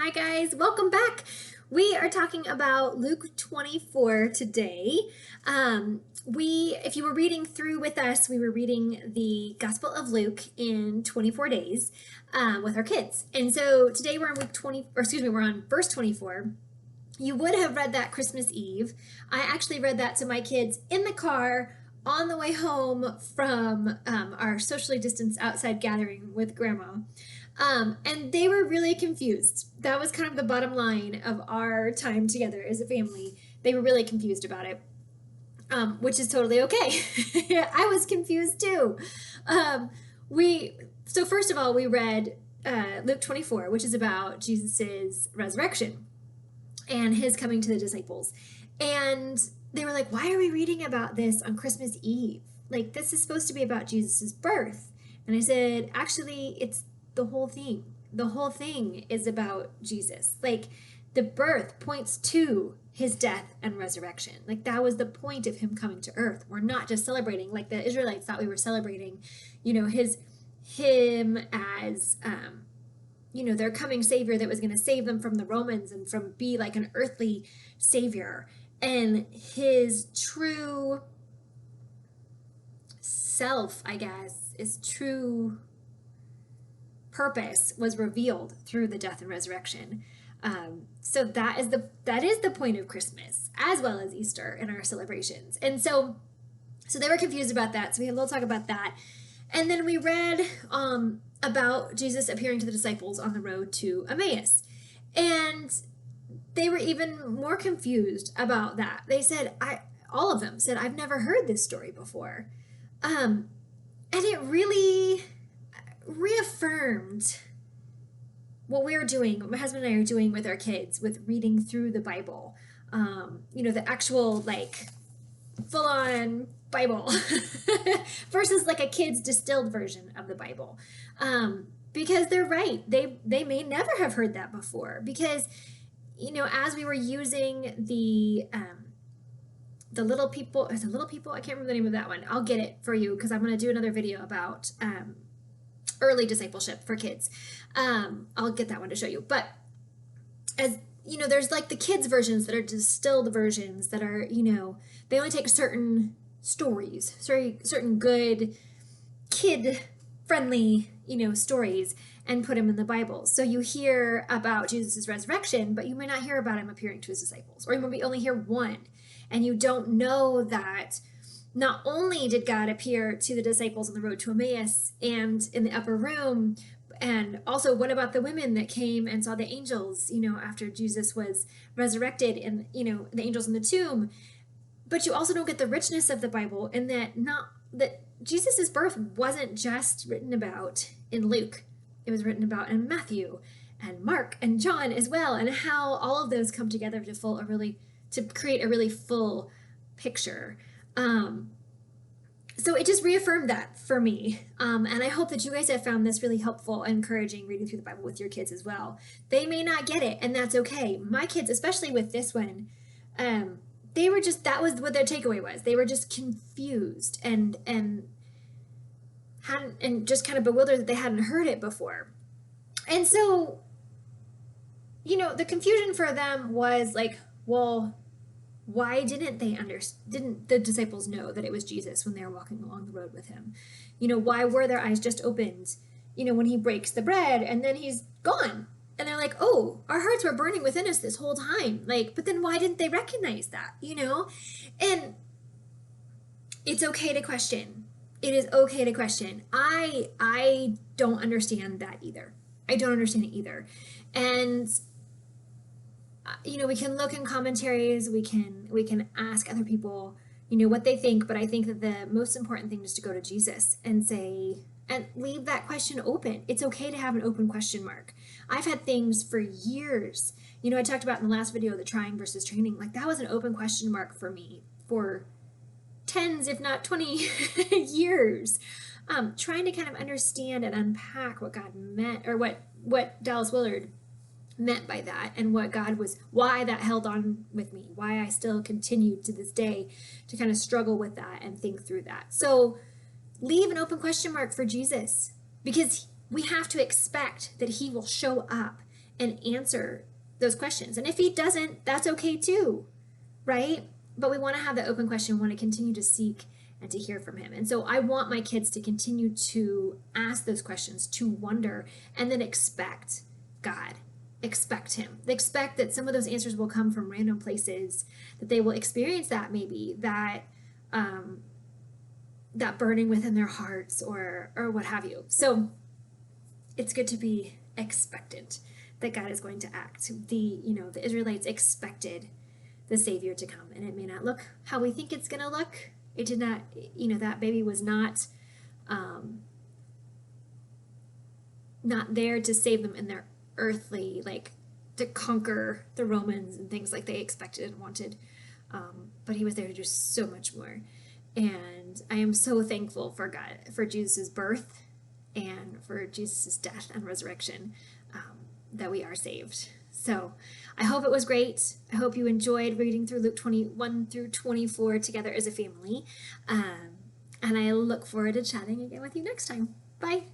Hi guys, welcome back. We are talking about Luke 24 today. If you were reading through with us, we were reading the Gospel of Luke in 24 days with our kids. And so today we're on we're on verse 24. You would have read that Christmas Eve. I actually read that to my kids in the car on the way home from our socially distanced outside gathering with Grandma. And they were really confused. That was kind of the bottom line of our time together as a family. They were really confused about it, which is totally okay. I was confused too. So first of all, we read Luke 24, which is about Jesus's resurrection and his coming to the disciples. And they were like, why are we reading about this on Christmas Eve? Like, this is supposed to be about Jesus's birth. And I said, actually, it's the whole thing. The whole thing is about Jesus. Like, the birth points to his death and resurrection. Like, that was the point of him coming to earth. We're not just celebrating, like the Israelites thought we were celebrating, him as their coming savior that was going to save them from the Romans and from be like an earthly savior. And his true self, I guess, his true purpose was revealed through the death and resurrection. So that is the point of Christmas, as well as Easter in our celebrations. And so they were confused about that. So we had a little talk about that. And then we read about Jesus appearing to the disciples on the road to Emmaus. And they were even more confused about that. They said, all of them said, I've never heard this story before. And it really reaffirmed what we were doing, what my husband and I are doing with our kids, with reading through the Bible. The actual, like, full-on Bible versus like a kid's distilled version of the Bible. Because they're right. They may never have heard that before. Because, as we were using the little people, I can't remember the name of that one. I'll get it for you because I'm going to do another video about early discipleship for kids. I'll get that one to show you. But as there's like the kids versions that are distilled versions that are, they only take certain stories, certain good kid friendly, stories and put them in the Bible. So you hear about Jesus' resurrection, but you may not hear about him appearing to his disciples, or you maybe only hear one. And you don't know that not only did God appear to the disciples on the road to Emmaus and in the upper room, and also what about the women that came and saw the angels, after Jesus was resurrected, and, the angels in the tomb. But you also don't get the richness of the Bible in that Jesus's birth wasn't just written about in Luke. It was written about in Matthew and Mark and John as well, and how all of those come together to create a really full picture. So it just reaffirmed that for me. And I hope that you guys have found this really helpful and encouraging reading through the Bible with your kids as well. They may not get it, and that's okay. My kids, especially with this one, that was what their takeaway was. They were just confused and just kind of bewildered that they hadn't heard it before. And so, the confusion for them was like, well, why didn't the disciples know that it was Jesus when they were walking along the road with him? Why were their eyes just opened, when he breaks the bread and then he's gone? And they're like, oh, our hearts were burning within us this whole time. Like, but then why didn't they recognize that, And it's okay to question. It is okay to question. I don't understand that either. I don't understand it either. And we can look in commentaries, we can ask other people, what they think, but I think that the most important thing is to go to Jesus and say, and leave that question open. It's okay to have an open question mark. I've had things for years, I talked about in the last video, the trying versus training, like that was an open question mark for me for tens, if not 20 years, trying to kind of understand and unpack what God meant, or what Dallas Willard meant by that, and why that held on with me, why I still continued to this day to kind of struggle with that and think through that. So leave an open question mark for Jesus, because we have to expect that he will show up and answer those questions. And if he doesn't, that's okay too, right? But we want to have that open question. We want to continue to seek and to hear from him. And so I want my kids to continue to ask those questions, to wonder, and then expect God. Expect him. They expect that some of those answers will come from random places, that they will experience that maybe, that that burning within their hearts or what have you. So it's good to be expectant that God is going to act. The Israelites expected the Savior to come, and it may not look how we think it's going to look. It did not, that baby was not there to save them in their earthly, like to conquer the Romans and things like they expected and wanted. But he was there to do so much more. And I am so thankful for God, for Jesus' birth and for Jesus' death and resurrection, that we are saved. So I hope it was great. I hope you enjoyed reading through Luke 21 through 24 together as a family. And I look forward to chatting again with you next time. Bye.